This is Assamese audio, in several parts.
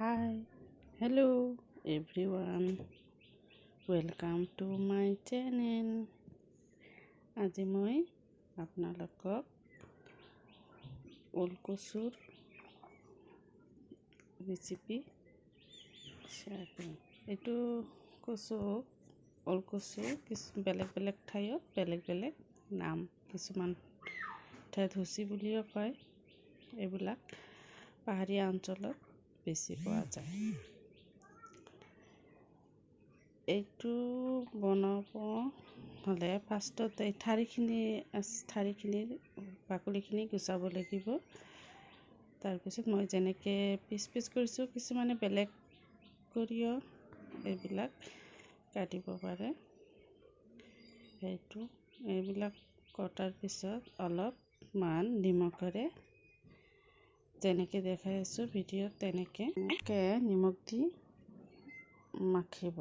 Hi, hello everyone. Welcome to my channel. আজি মই আপোনালোকক ওলকচুৰ ৰেচিপি শ্বেয়াৰ কৰিম। এইটো ওলকচু বেলেগ বেলেগ ঠাইত বেলেগ বেলেগ নাম, কিছুমান ঠাইত হুচি বুলিও কয়। এইবিলাক পাহাৰীয়া অঞ্চলত বেছি পোৱা যায়। এইটো বনাব হ'লে ফাৰ্ষ্টত এই ঠাৰিখিনিৰ বাকলিখিনি গুচাব লাগিব। তাৰপিছত মই যেনেকৈ পিচ কৰিছোঁ, কিছুমানে বেলেগ কৰিও এইবিলাক কাটিব পাৰে। এইবিলাক কটাৰ পিছত অলপমান নিমখেৰে, যেনেকৈ দেখাই আছোঁ ভিডিঅ'ত, তেনেকৈ নিমখ দি মাখিব।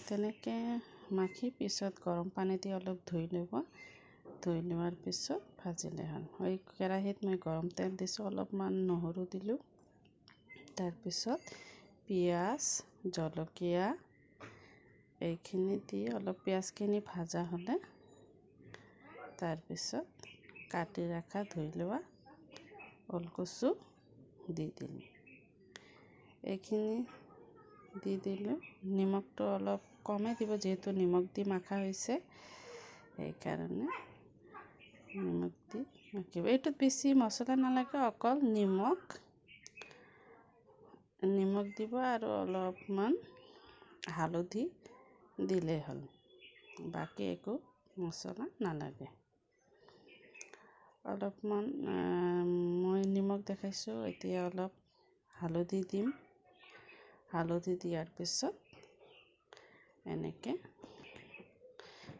তেনেকৈ মাখি পিছত গৰম পানী দি অলপ ধুই ল'ব। ধুই লোৱাৰ পিছত ভাজিলে হ'ল। কেৰাহীত মই গৰম তেল দিছোঁ, অলপমান নহৰু দিলোঁ। তাৰপিছত পিঁয়াজ, জলকীয়া এইখিনি দি অলপ পিঁয়াজখিনি ভাজা হ'লে, তাৰপিছত কাটি ৰখা ধুই লোৱা ওলকচু দি দিলোঁ। এইখিনি দি দিলোঁ। নিমখটো অলপ কমেই দিব, যিহেতু নিমখ দি মাখা হৈছে, সেইকাৰণে নিমখ দি মাখিব। এইটোত বেছি মছলা নালাগে, অকল নিমখ দিব আৰু অলপমান হালধি দিলেই হ'ল। বাকী একো মছলা নালাগে। অলপমান মই নিমখ দেখাইছোঁ, এতিয়া অলপ হালধি দিম। হালধি দিয়াৰ পিছত এনেকৈ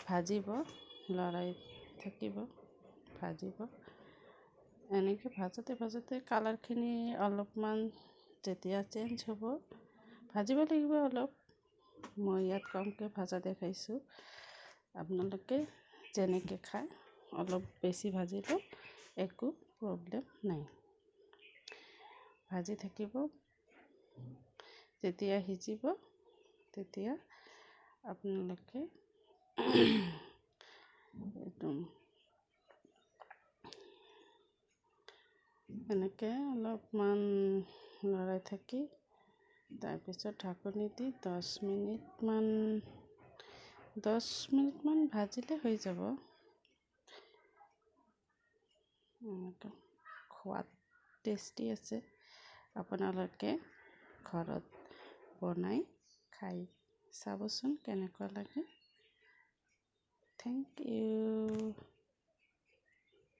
ভাজিব, লৰাই থাকিব, ভাজিব। এনেকৈ ভাজোঁতে কালাৰখিনি অলপমান যেতিয়া চেঞ্জ হ'ব, ভাজিব লাগিব অলপ। মই ইয়াত কমকৈ ভাজা দেখাইছোঁ, আপোনালোকে যেনেকৈ খায় অলপ বেছি ভাজিলেও একো প্ৰব্লেম নাই। ভাজি থাকিব, যেতিয়া সিজিব তেতিয়া আপোনালোকে এনেকৈ অলপমান লৰাই থাকি, তাৰপিছত ঢাকনি দি 10 মিনিটমান ভাজিলে হৈ যাব। সোৱাদ টেষ্টি আছে। আপোনালোকে ঘৰত বনাই খাই চাবচোন কেনেকুৱা লাগে। Thank U.